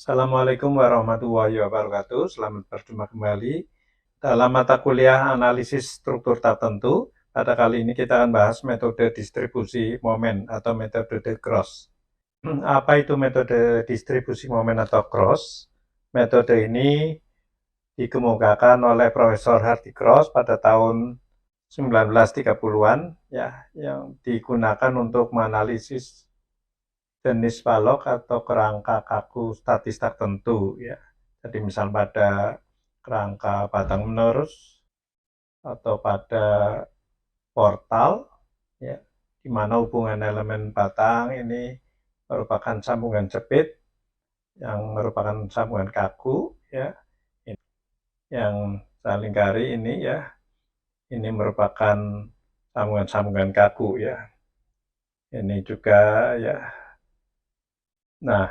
Assalamualaikum warahmatullahi wabarakatuh. Selamat berjumpa kembali dalam mata kuliah analisis struktur tertentu. Pada kali ini kita akan bahas metode distribusi momen atau metode Gross. Apa itu metode distribusi momen atau Gross? Metode ini dikemukakan oleh Profesor Hardy Gross pada tahun 1930-an ya, yang digunakan untuk menganalisis jenis balok atau kerangka kaku statis tertentu ya. Jadi misal pada kerangka batang menerus atau pada portal ya, di mana hubungan elemen batang ini merupakan sambungan jepit yang merupakan sambungan kaku ya. Yang saling kari ini ya, ini merupakan sambungan-sambungan kaku ya. Ini juga ya. Nah,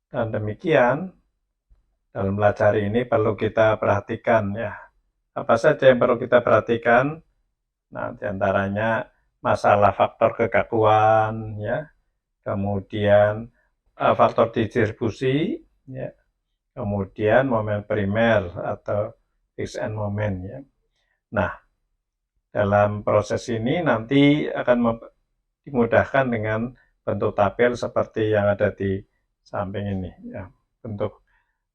dan demikian dalam belajar ini perlu kita perhatikan ya. Apa saja yang perlu kita perhatikan? Nah, diantaranya masalah faktor kekakuan ya, kemudian faktor distribusi ya, kemudian momen primer atau fixed end moment ya. Nah, dalam proses ini nanti akan dimudahkan dengan bentuk tabel seperti yang ada di samping ini ya, bentuk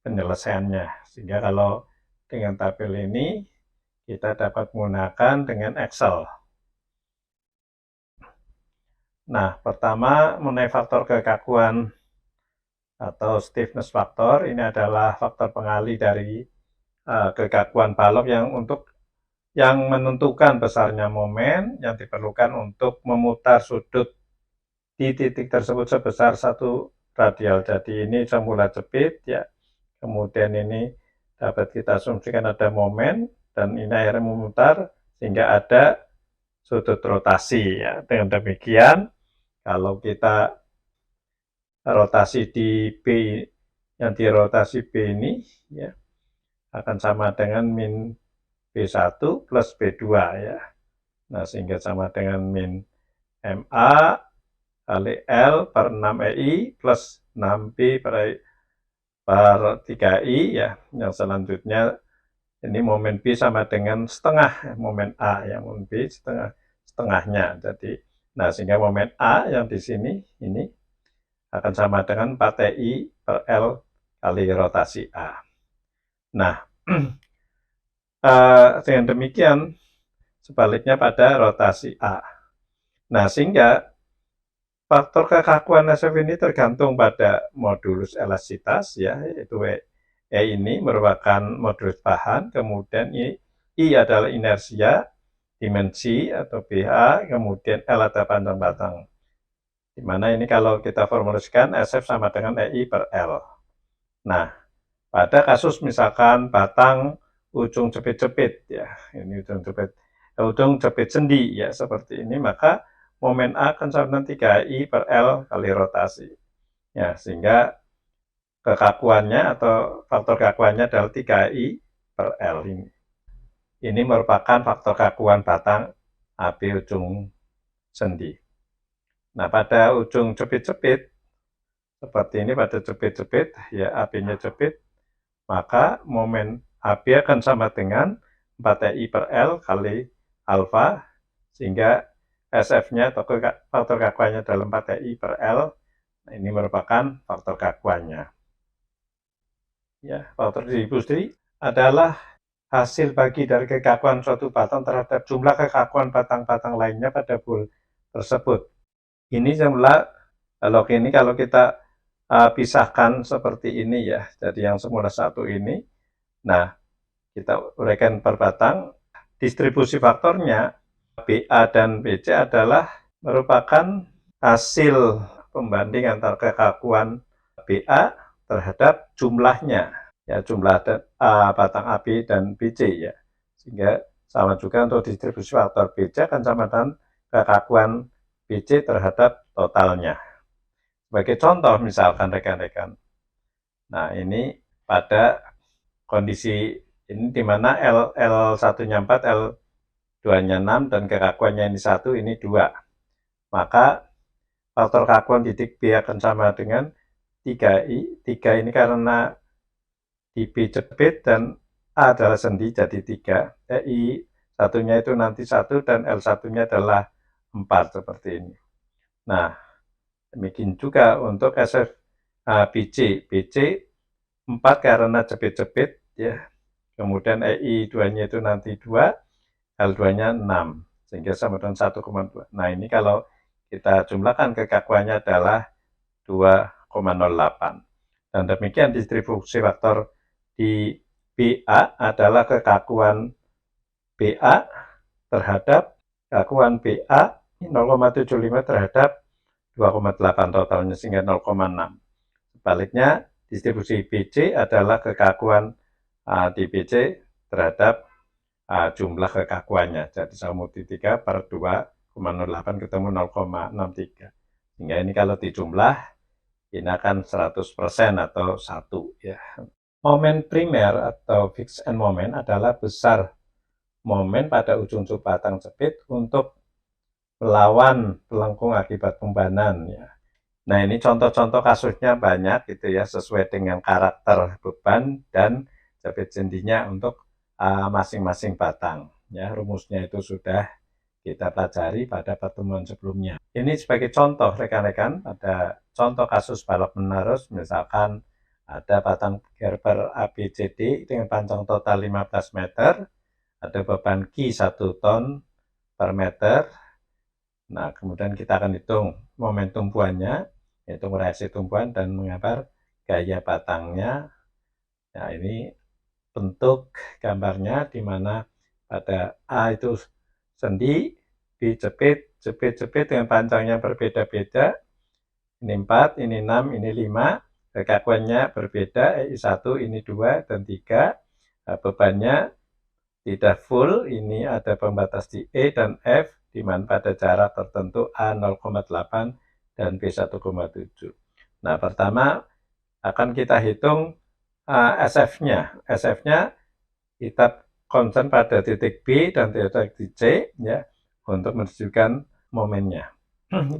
penyelesaiannya. Sehingga kalau dengan tabel ini kita dapat menggunakan dengan Excel. Nah, pertama mengenai faktor kekakuan atau stiffness factor, ini adalah faktor pengali dari kekakuan balok yang menentukan besarnya momen yang diperlukan untuk memutar sudut di titik tersebut sebesar 1 radial. Jadi ini semula jepit ya, kemudian ini dapat kita asumsikan ada momen dan ini akhirnya memutar sehingga ada sudut rotasi ya. Dengan demikian kalau kita rotasi di B, yang dirotasi B ini ya akan sama dengan min B1 plus B2 ya. Nah, sehingga sama dengan min MA kali L per 6EI plus 6B per 3I ya. Yang selanjutnya ini momen B sama dengan setengah momen A, yang momen B setengahnya. Jadi, nah sehingga momen A yang di sini ini akan sama dengan 4TI per L kali rotasi A. Nah, dengan demikian sebaliknya pada rotasi A. Nah, sehingga faktor kekakuan SF ini tergantung pada modulus elastisitas ya, yaitu E ini merupakan modulus bahan, kemudian I adalah inersia, dimensi atau BH, kemudian L adalah panjang batang. Dimana ini kalau kita formulasikan SF sama dengan EI per L. Nah, pada kasus misalkan batang ujung jepit-jepit ya, ini ujung jepit sendi ya seperti ini, maka momen A akan sama dengan 3I per L kali rotasi. Ya, sehingga kekakuannya atau faktor kekakuannya adalah 3I per L ini. Ini merupakan faktor kekakuan batang AB ujung sendi. Nah, pada ujung jepit-jepit, seperti ini pada jepit-jepit, ya AB-nya jepit, maka momen AB akan sama dengan 4I per L kali alfa, sehingga SF-nya atau faktor kekakuannya dalam 4I per L, nah ini merupakan faktor kekakuannya. Ya, faktor distribusi adalah hasil bagi dari kekakuan suatu batang terhadap jumlah kekakuan batang-batang lainnya pada bul tersebut. Ini semula kalau kita pisahkan seperti ini ya, jadi yang semula satu ini, nah kita uraikan per batang, distribusi faktornya BA dan BC adalah merupakan hasil pembanding antara kekakuan BA terhadap jumlahnya, ya jumlah batang AB dan BC ya, sehingga sama juga untuk distribusi faktor BC akan sama dengan kekakuan BC terhadap totalnya. Sebagai contoh misalkan rekan-rekan, nah ini pada kondisi ini di mana L1-nya 4, L2-nya 6, dan kekakuannya ini 1, ini 2. Maka faktor kekakuan titik B akan sama dengan 3I, 3 ini karena di B cepit dan A adalah sendi jadi 3, I satunya itu nanti 1 dan L satunya adalah 4 seperti ini. Nah, demikian juga untuk SF BC, BC 4 karena cepit-cepit ya. Kemudian EI 2-nya itu nanti 2, L2-nya 6, sehingga sama dengan 1,2. Nah, ini kalau kita jumlahkan kekakuannya adalah 2,08. Dan demikian distribusi faktor di BA adalah kekakuan BA terhadap kekakuan BA 0,75 terhadap 2,8 totalnya sehingga 0,6. Sebaliknya distribusi BC adalah kekakuan di BC terhadap jumlah kekakuannya. Jadi 1/3 per 2,08 ketemu 0,63. Sehingga ini kalau dijumlah ini akan 100% atau 1 ya. Momen primer atau fixed end moment adalah besar momen pada ujung batang cepit untuk melawan pelengkung akibat pembanan ya. Nah, ini contoh-contoh kasusnya banyak gitu ya, sesuai dengan karakter beban dan jepit sendinya untuk masing-masing batang. Ya, rumusnya itu sudah kita pelajari pada pertemuan sebelumnya. Ini sebagai contoh rekan-rekan, ada contoh kasus balok menerus, misalkan ada batang Gerber ABCD dengan panjang total 15 meter, ada beban Q 1 ton per meter. Nah, kemudian kita akan hitung momen tumpuannya, hitung reaksi tumpuan dan mengabar gaya batangnya. Nah, ini bentuk gambarnya di mana pada A itu sendi, B cepit, cepit dengan panjangnya berbeda-beda. Ini 4, ini 6, ini 5. Kekakuannya berbeda, I1, ini 2 dan 3. Bebannya tidak full, ini ada pembatas di E dan F, di mana pada jarak tertentu A 0,8 dan B 1,7. Nah, pertama akan kita hitung SF-nya. SF-nya kita concern pada titik B dan titik C ya untuk menunjukkan momennya.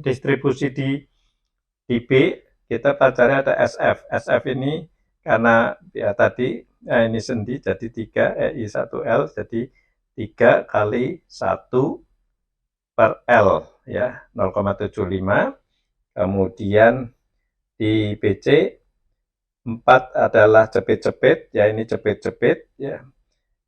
Distribusi di B kita pelajari ada SF. SF ini karena ya tadi ini sendi jadi 3 EI 1L jadi 3 kali 1 per L ya 0,75. Kemudian di BC 4 adalah cepit-cepit ya, ini cepit-cepit ya.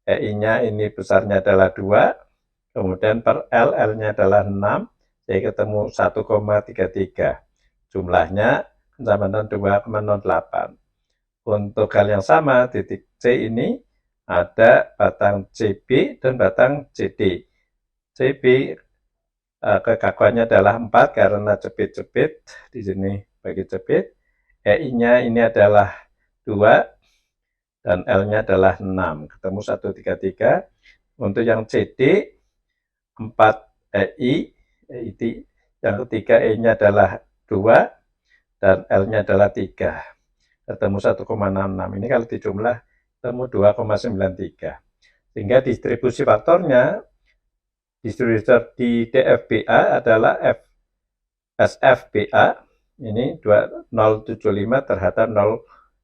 EI-nya ini besarnya adalah 2, kemudian per L, L-nya adalah 6, jadi ketemu 1,33. Jumlahnya sama dengan 2,08. Untuk hal yang sama, titik C ini ada batang CB dan batang CD. CB kekakuannya adalah 4 karena cepit-cepit, di sini bagi cepit. EI-nya ini adalah 2 dan L-nya adalah 6, ketemu 133. Untuk yang CD 4 EI, yang ketiga E-nya adalah 2 dan L-nya adalah 3, ketemu 1,66. Ini kalau dijumlah ketemu 2,93. Sehingga distribusi faktornya distribusi di DFBA adalah SFBA ini 0,75 terhadap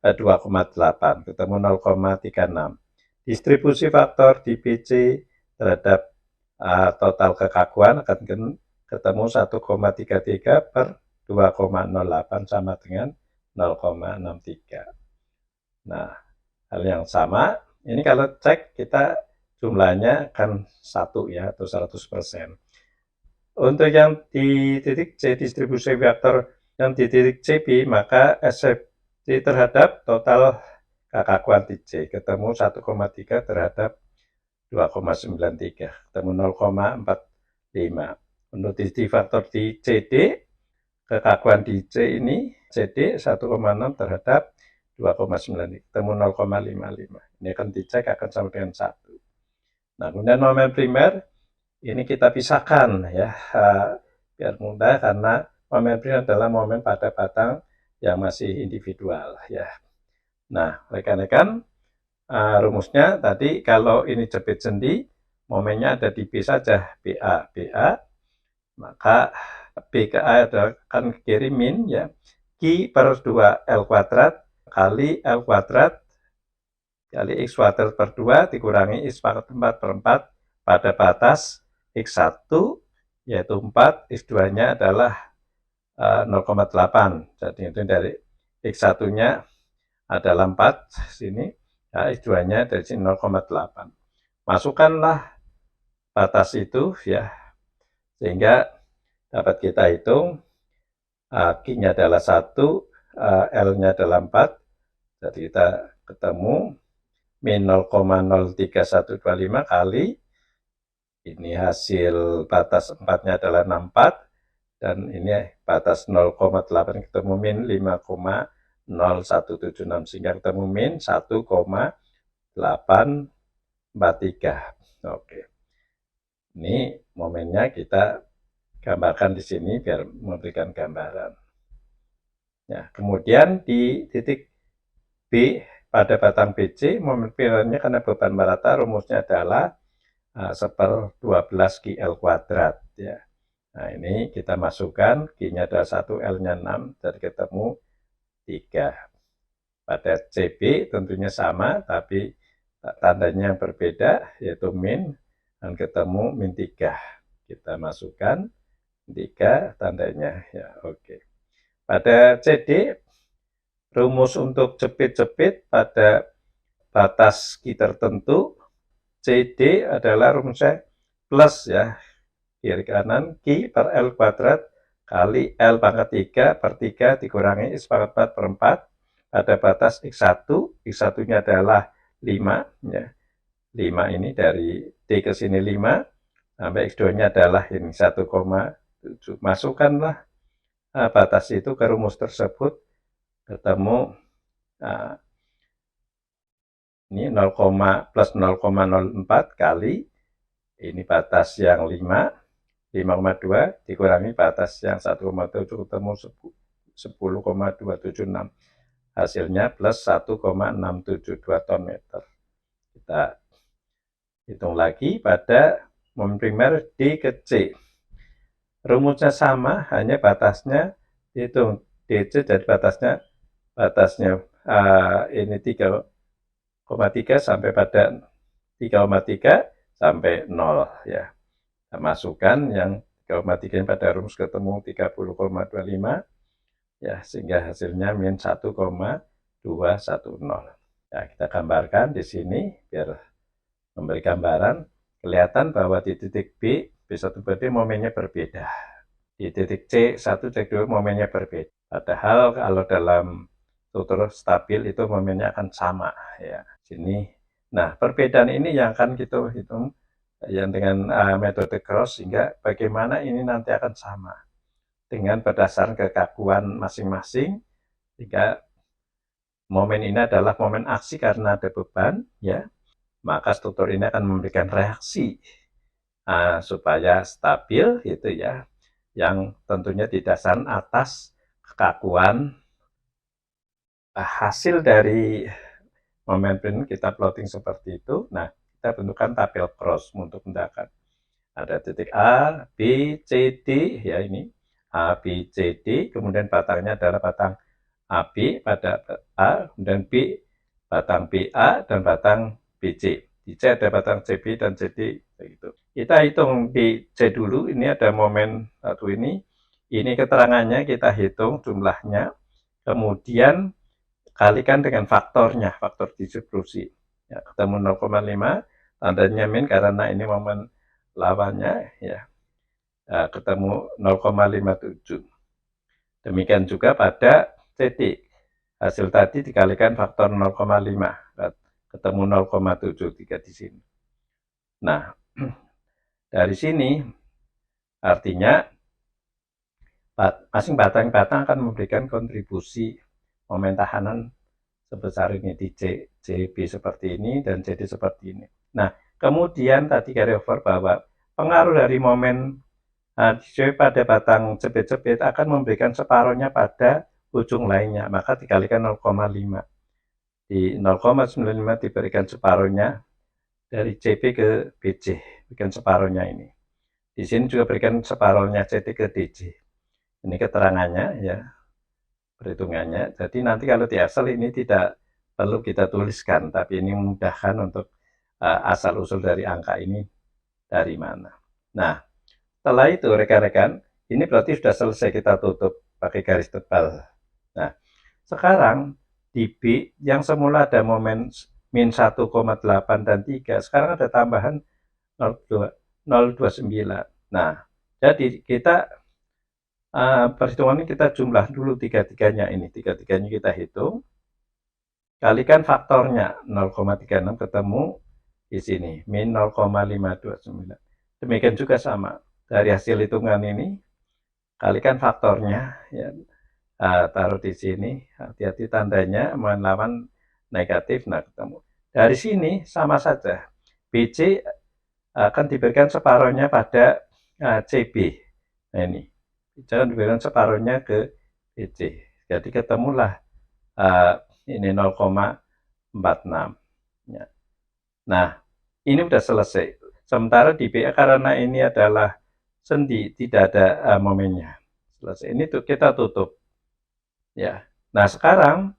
2,8 ketemu 0,36. Distribusi faktor di BC terhadap total kekakuan akan ketemu 1,33 per 2,08 sama dengan 0,63. Nah, hal yang sama ini kalau cek kita jumlahnya kan 1 ya atau 100%. Untuk yang di titik C distribusi faktor yang di titik CB maka SFC terhadap total kekakuan di C ketemu 1,3 terhadap 2,93 ketemu 0,45. Untuk titik faktor di CD kekakuan di C ini CD 1,6 terhadap 2,9 ketemu 0,55. Ini akan dicek akan sama dengan 1. Nah, kemudian momen primer ini kita pisahkan ya biar mudah karena momen primer adalah momen pada batang yang masih individual ya. Nah, rekan-rekan rumusnya tadi kalau ini jepit sendi momennya ada di B saja, BA, maka B ke A adalah kan ke kiri min ya, Q per 2L kuadrat kali L kuadrat kali X kuadrat per 2 dikurangi X pangkat 4 per 4 pada batas X1 yaitu 4, X2-nya adalah 0,8. Jadi itu dari X1-nya adalah 4 sini, ya, X2-nya dari sini 0,8. Masukkanlah batas itu ya, sehingga dapat kita hitung Q-nya adalah 1, L-nya adalah 4, jadi kita ketemu min 0,03125 kali ini hasil batas 4-nya adalah 64 dan ini batas 0,8 ketemu min 5,0176 sehingga ketemu min 1,843. Oke. Ini momennya kita gambarkan di sini biar memberikan gambaran. Ya, kemudian di titik B pada batang BC, momen pirannya karena beban merata, rumusnya adalah 1/12 QL kuadrat. Ya. Nah, ini kita masukkan, Q-nya adalah 1, L-nya 6, jadi ketemu 3. Pada CB tentunya sama, tapi tandanya berbeda, yaitu min, dan ketemu min 3. Kita masukkan 3 tandanya, ya oke. Pada CD, rumus untuk jepit-jepit pada batas Q tertentu, CD adalah rumusnya plus ya, kiri kanan Q per L kuadrat kali L pangkat 3 per 3 dikurangi X pangkat 4 per 4 pada batas X1, X1-nya adalah 5, ya. 5 ini dari D ke sini 5, sampai X2-nya adalah ini 1,7. Masukkanlah batas itu ke rumus tersebut, ketemu ini 0, plus 0,04 kali ini batas yang 5,2 dikurangi batas yang 1,7 ketemu 10,276. Hasilnya plus 1,672 ton meter. Kita hitung lagi pada momen primer D ke C. Rumusnya sama, hanya batasnya hitung DC jadi batasnya ini 3,3 sampai pada 3,3 sampai 0 ya. Kita masukkan yang 3,3 pada rumus ketemu 30,25 ya, sehingga hasilnya min 1,210. Ya, kita gambarkan di sini biar memberi gambaran, kelihatan bahwa di titik B, B1 B momennya berbeda. Di titik C1 C2 momennya berbeda. Padahal kalau dalam struktur stabil itu momennya akan sama ya. Sini. Nah, perbedaan ini yang akan kita hitung yang dengan metode cross, sehingga bagaimana ini nanti akan sama dengan berdasarkan kekakuan masing-masing, sehingga momen ini adalah momen aksi karena ada beban ya, maka struktur ini akan memberikan reaksi supaya stabil gitu ya, yang tentunya didasarkan atas kekakuan hasil dari momen ini kita plotting seperti itu. Nah, kita bentukkan tabel cross untuk mendapat ada titik A, B, C, D ya, ini A, B, C, D, kemudian batangnya adalah batang AB pada A, kemudian B, batang BA, dan batang BC. Di C ada batang CB dan CD begitu. Kita hitung di C dulu, ini ada momen satu ini keterangannya kita hitung jumlahnya, kemudian kalikan dengan faktornya, faktor distribusi. Ya, ketemu 0,5, tandanya min karena ini momen lawannya ya. Ketemu 0,57. Demikian juga pada CD. Hasil tadi dikalikan faktor 0,5, ketemu 0,73 di sini. Nah, dari sini artinya masing batang-batang akan memberikan kontribusi momen tahanan sebesar ini di C, CB seperti ini, dan CD seperti ini. Nah, kemudian tadi carry over bahwa pengaruh dari momen pada batang jepit-jepit akan memberikan separuhnya pada ujung lainnya, maka dikalikan 0,5. Di 0,95 diberikan separuhnya dari CB ke BC, berikan separuhnya ini. Di sini juga berikan separuhnya CD ke DC. Ini keterangannya ya. perhitungannya. Jadi nanti kalau di Excel ini tidak perlu kita tuliskan, tapi ini memudahkan untuk asal-usul dari angka ini dari mana. Nah, setelah itu rekan-rekan, ini berarti sudah selesai kita tutup pakai garis tebal. Nah, sekarang di B yang semula ada momen min 1,8 dan 3, sekarang ada tambahan 0,29. Nah, jadi kita perhitungan ini kita jumlah dulu tiga-tiganya ini. Tiga-tiganya kita hitung. Kalikan faktornya 0,36 ketemu di sini min 0,529. Demikian juga sama dari hasil hitungan ini kalikan faktornya ya, taruh di sini, hati-hati tandanya melawan negatif. Nah, ketemu dari sini sama saja BC akan diberikan separuhnya pada CB. Nah, ini jangan diberikan separuhnya ke BC, jadi ketemulah ini 0,46 ya. Nah, ini sudah selesai. Sementara di BA karena ini adalah sendi, tidak ada momennya. Selesai. Ini tuh kita tutup. Ya. Nah, sekarang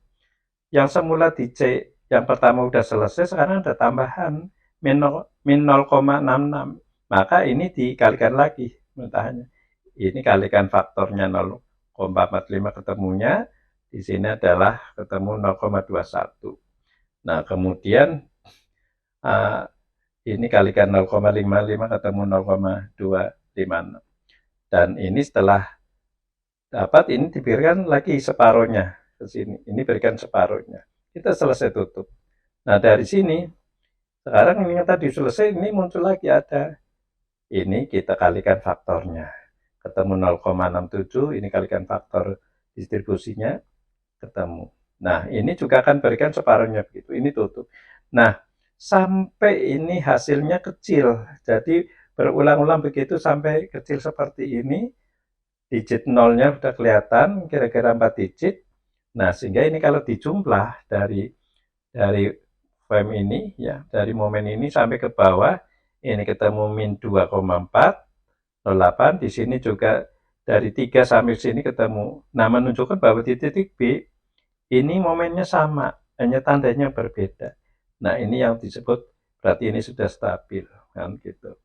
yang semula di C yang pertama sudah selesai, sekarang ada tambahan min 0,66. Maka ini dikalikan lagi mentahannya. Ini kalikan faktornya 0,45 ketemunya. Di sini adalah ketemu 0,21. Nah, kemudian ini kalikan 0,55 ketemu 0,256. Dan ini setelah dapat, ini diberikan lagi separuhnya ke sini. Ini berikan separuhnya. Kita selesai tutup. Nah, dari sini, sekarang ini yang tadi selesai, ini muncul lagi ada. Ini kita kalikan faktornya. Ketemu 0,67, ini kalikan faktor distribusinya, ketemu. Nah, ini juga akan berikan separuhnya begitu. Ini tutup. Nah, sampai ini hasilnya kecil. Jadi berulang-ulang begitu sampai kecil seperti ini. Digit nolnya sudah kelihatan, kira-kira 4 digit. Nah, sehingga ini kalau dijumlah dari frame ini, ya, dari momen ini sampai ke bawah, ini ketemu min 2,408. Di sini juga dari 3 sampai sini ketemu. Nah, menunjukkan bahwa di titik B, ini momennya sama, hanya tandanya berbeda. Nah, ini yang disebut berarti ini sudah stabil, kan gitu.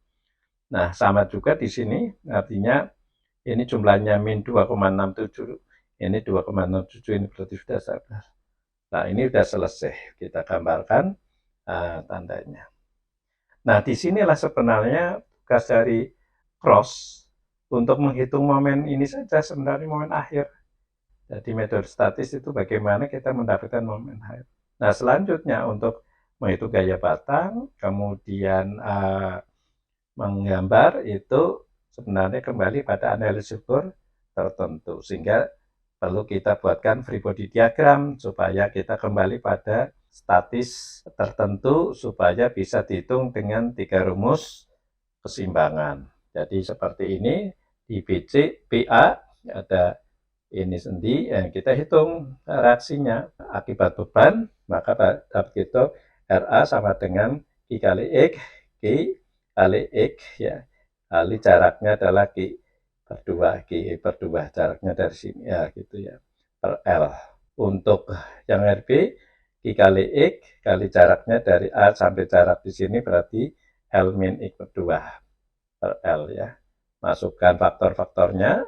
Nah, sama juga di sini, artinya ini jumlahnya min 2,67, ini 2,67, ini berarti sudah stabil. Nah, ini sudah selesai, kita gambarkan tandanya. Nah, disinilah sebenarnya tugas dari cross untuk menghitung momen ini saja, sebenarnya momen akhir. Jadi metode statis itu bagaimana kita mendapatkan momen akhir. Nah, selanjutnya untuk menghitung gaya batang, kemudian menggambar, itu sebenarnya kembali pada analisis ukur tertentu. Sehingga perlu kita buatkan free body diagram supaya kita kembali pada statis tertentu supaya bisa dihitung dengan 3 rumus keseimbangan. Jadi seperti ini di BC, BA ada ini sendi, yang kita hitung reaksinya akibat beban, maka dapat kita RA sama dengan I kali X, Q kali X, ya, kali jaraknya adalah Q per 2, Q per 2, jaraknya dari sini, ya gitu ya, per L. Untuk yang RB, Q kali X, kali jaraknya dari A sampai jarak di sini berarti L min X per 2, per L ya. Masukkan faktor-faktornya,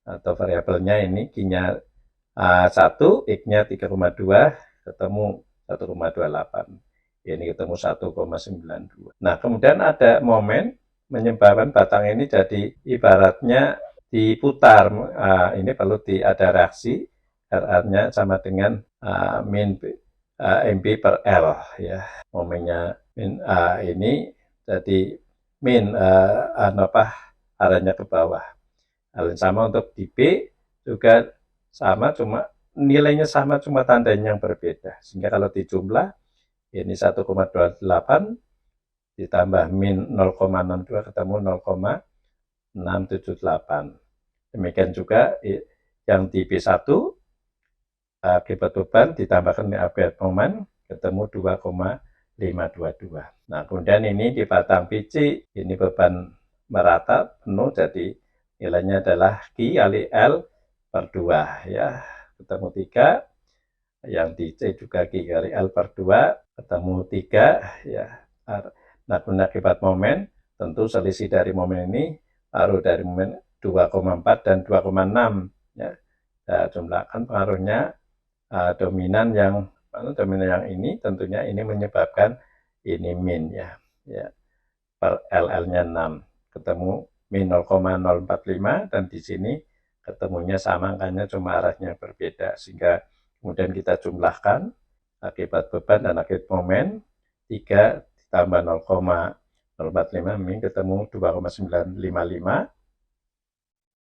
atau variabelnya ini Q-nya 1, X-nya 3,2, ketemu 1,28. Ini ketemu 1,92. Nah, kemudian ada momen menyebabkan batang ini jadi ibaratnya diputar. Ini perlu ada reaksi, RR-nya sama dengan min MB per L ya. Momennya min ini jadi min arahnya ke bawah. Hal yang sama untuk di B juga sama, cuma nilainya sama, cuma tandanya yang berbeda. Sehingga kalau dijumlah ini 1,28 ditambah min 0,62 ketemu 0,678. Demikian juga yang di B1 akibat beban ditambahkan akibat momen ketemu 2,522. Nah, kemudian ini di batang BC ini beban merata penuh, jadi nilainya adalah Q kali L per 2 ya. ketemu 3, yang di C juga Q kali L per 2, ketemu 3, ya. Nah, akibat momen, tentu selisih dari momen ini, pengaruh dari momen 2,4 dan 2,6, ya. Nah, jumlahkan pengaruhnya dominan yang ini, tentunya ini menyebabkan ini min, ya. Per LL-nya 6, ketemu min 0,045, dan di sini ketemunya sama, angkanya cuma arahnya berbeda, sehingga kemudian kita jumlahkan akibat beban dan akibat momen, 3 ditambah 0,045 min ketemu 2,955.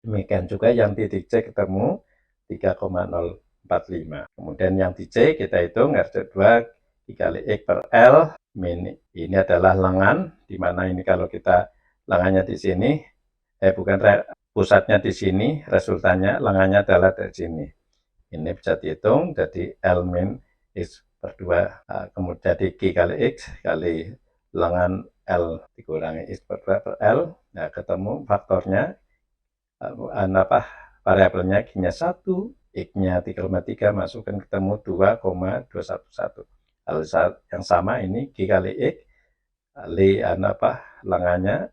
Demikian juga yang titik C ketemu 3,045. Kemudian yang di C kita hitung RC2 dikali X per L min, ini adalah lengan, di mana ini kalau kita lengannya di sini, pusatnya di sini, resultannya lengannya adalah dari sini. Ini bisa dihitung, jadi L min X per 2, kemudian jadi Q kali X kali lengan L dikurangi X per 2 per L, nah ketemu faktornya, variabelnya Q-nya 1, X-nya 3,3, masukkan ketemu 2,211. Hal yang sama ini Q kali X kali lengannya,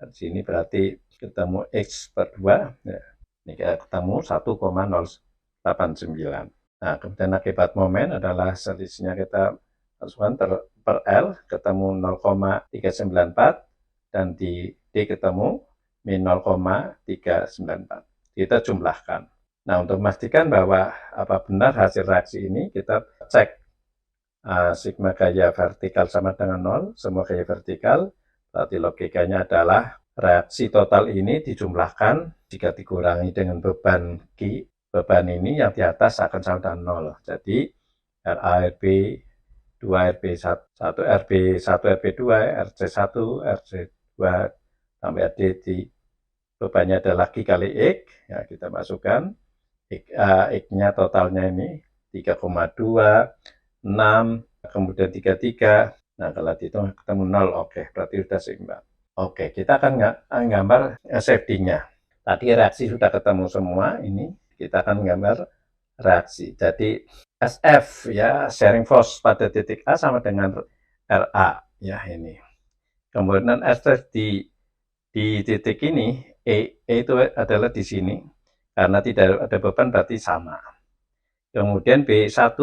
di sini berarti ketemu X per 2, ya. Ini ketemu 1,089. Nah, kemudian akibat momen adalah selisihnya kita masukkan per L ketemu 0,394, dan di D ketemu min 0,394. Kita jumlahkan. Nah, untuk memastikan bahwa benar hasil reaksi ini, kita cek sigma gaya vertikal sama dengan 0, semua gaya vertikal, berarti logikanya adalah reaksi total ini dijumlahkan, jika dikurangi dengan beban Q, beban ini yang di atas akan sama dengan 0. Jadi RA, RB 2, RB 1, RB 1, RB 2, RC 1, RC 2, sampai RD di bebannya adalah Q kali X, ya kita masukkan X-nya totalnya ini 3,2, 6, kemudian 33, nah kalau dihitung ketemu 0, oke, berarti sudah seimbang. Oke, kita akan gambar safety-nya. Tadi reaksi sudah ketemu semua, ini kita akan gambar reaksi. Jadi SF, ya, sharing force pada titik A sama dengan RA, ya ini. Kemudian SF di titik ini, E itu adalah di sini, karena tidak ada beban berarti sama. Kemudian B1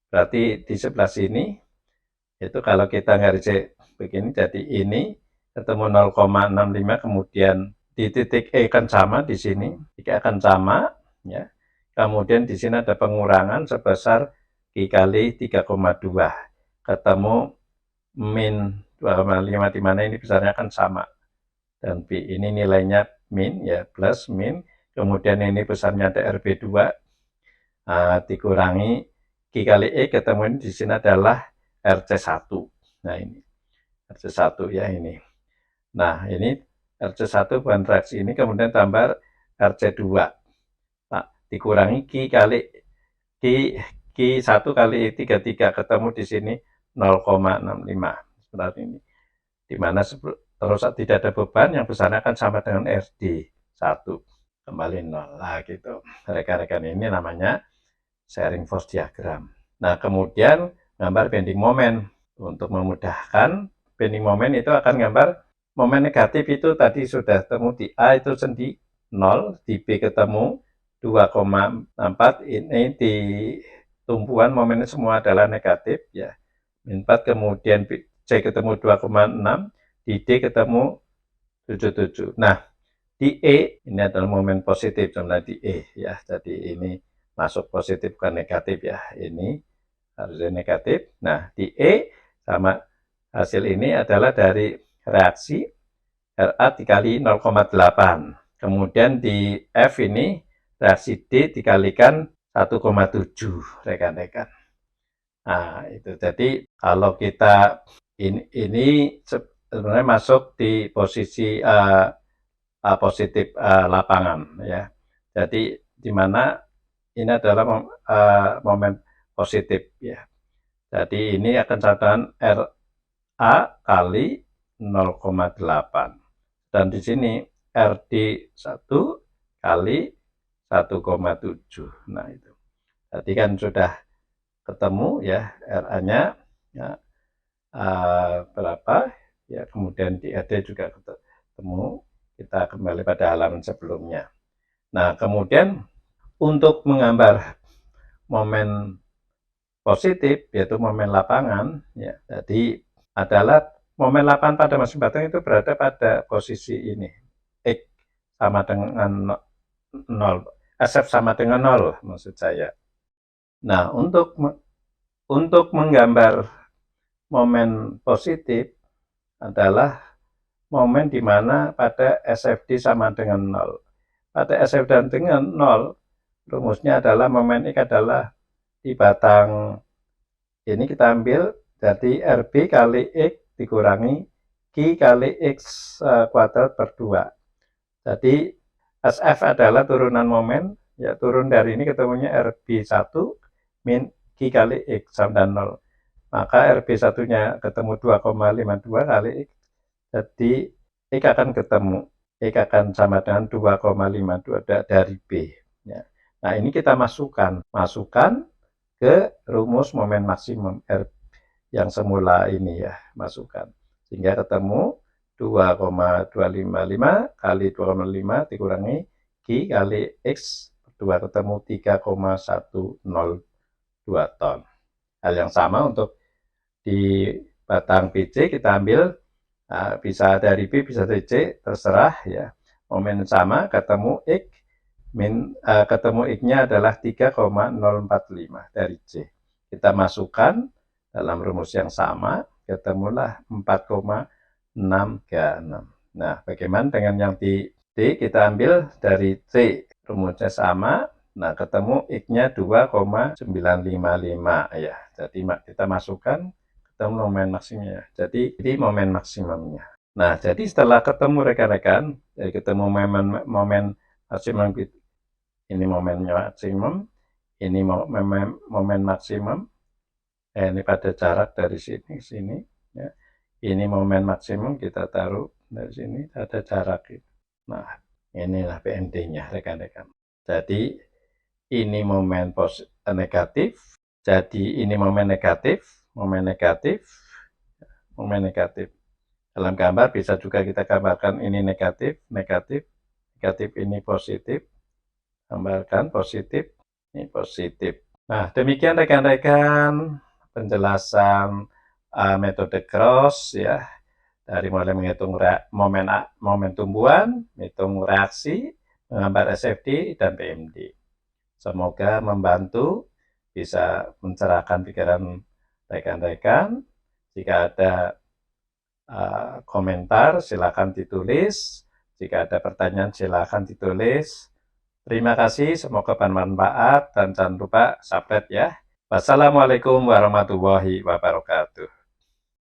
berarti di sebelah sini, itu kalau kita garis begini, jadi ini ketemu 0,65, kemudian di titik E akan sama di sini, jika akan sama, ya. Kemudian di sini ada pengurangan sebesar Q kali 3,2, ketemu min 2,5, di mana ini besarnya akan sama, dan B ini nilainya min, ya, plus min, kemudian ini besarnya ada RB2, dikurangi Q kali E, ketemu ini di sini adalah RC1. Nah, ini RC1, ya, ini. Nah, ini RC1 bahan reaksi ini, kemudian tambah RC2. Nah, dikurangi Q kali Q1 kali 33, ketemu di sini 0,65. Seperti ini. Di mana terus tidak ada beban, yang besarnya akan sama dengan RD1. Kembali 0. Nah, gitu. Rekan-rekan, ini namanya sharing force diagram. Nah, kemudian gambar bending moment. Untuk memudahkan, bending moment itu akan gambar momen negatif itu tadi sudah ketemu di A itu sendi 0, di B ketemu 2,4, ini di tumpuan momennya semua adalah negatif, ya. Min 4, kemudian C ketemu 2,6, di D ketemu 77. Nah, di E ini adalah momen positif, contohnya di E, ya. Jadi ini masuk positif bukan negatif, ya. Ini harusnya negatif. Nah, di E sama hasil ini adalah dari reaksi RA dikali 0,8. Kemudian di F ini reaksi D dikalikan 1,7, rekan-rekan. Nah, itu. Jadi kalau kita ini sebenarnya masuk di posisi positif lapangan, ya. Jadi di mana ini adalah momen positif, ya. Jadi ini akan catatan RA kali 0,8, dan di sini RD 1 kali 1,7. Nah, itu. Tadi kan sudah ketemu ya RA-nya ya, berapa ya, kemudian di RD juga ketemu, kita kembali pada halaman sebelumnya. Nah, kemudian untuk menggambar momen positif, yaitu momen lapangan, ya, jadi adalah momen lapangan pada masing batang itu berada pada posisi ini, X sama dengan 0, SF sama dengan 0 maksud saya. Nah, untuk menggambar momen positif adalah momen di mana pada SFD sama dengan 0. Pada SFD dengan 0, rumusnya adalah momen X adalah di batang ini kita ambil jadi RB kali X dikurangi Q kali X kuadrat per 2. Jadi SF adalah turunan momen, ya turun dari ini ketemunya RB1 min Q kali X sama dengan 0. Maka RB1-nya ketemu 2,52 kali X, jadi X akan ketemu, X akan sama dengan 2,52 dari B. Ya. Nah, ini kita masukkan ke rumus momen maksimum R yang semula ini ya, masukkan. Sehingga ketemu 2,255 kali 2,5 dikurangi Q kali X per 2 ketemu 3,102 ton. Hal yang sama untuk di batang BC kita ambil, bisa dari B bisa dari C, terserah ya. Momen sama ketemu X, ketemu X-nya adalah 3,045 dari C. Kita masukkan dalam rumus yang sama, ketemulah 4,636. Nah, bagaimana dengan yang di D? Kita ambil dari C, rumusnya sama. Nah, ketemu X-nya 2,955 ya. Jadi kita masukkan, ketemu momen maksimumnya. Jadi ini momen maksimumnya. Nah, jadi setelah ketemu rekan-rekan, jadi ketemu momen maksimum, ini momennya maksimum, ini momen maksimum. Ini pada jarak dari sini ke sini ya. Ini momen maksimum kita taruh dari sini, ada jarak itu. Nah, inilah PND-nya rekan-rekan. Jadi ini momen negatif, jadi ini momen negatif, momen negatif, momen negatif. Dalam gambar bisa juga kita gambarkan ini negatif, negatif, negatif, ini positif, gambarkan positif, ini positif. Nah, demikian rekan-rekan penjelasan metode cross ya, dari mulai menghitung momen tumbuhan, menghitung reaksi, menggambar SFD dan PMD. Semoga membantu, bisa mencerahkan pikiran rekan-rekan. Jika ada komentar silakan ditulis, jika ada pertanyaan silakan ditulis. Terima kasih, semoga bermanfaat dan jangan lupa subscribe ya. Wassalamualaikum warahmatullahi wabarakatuh.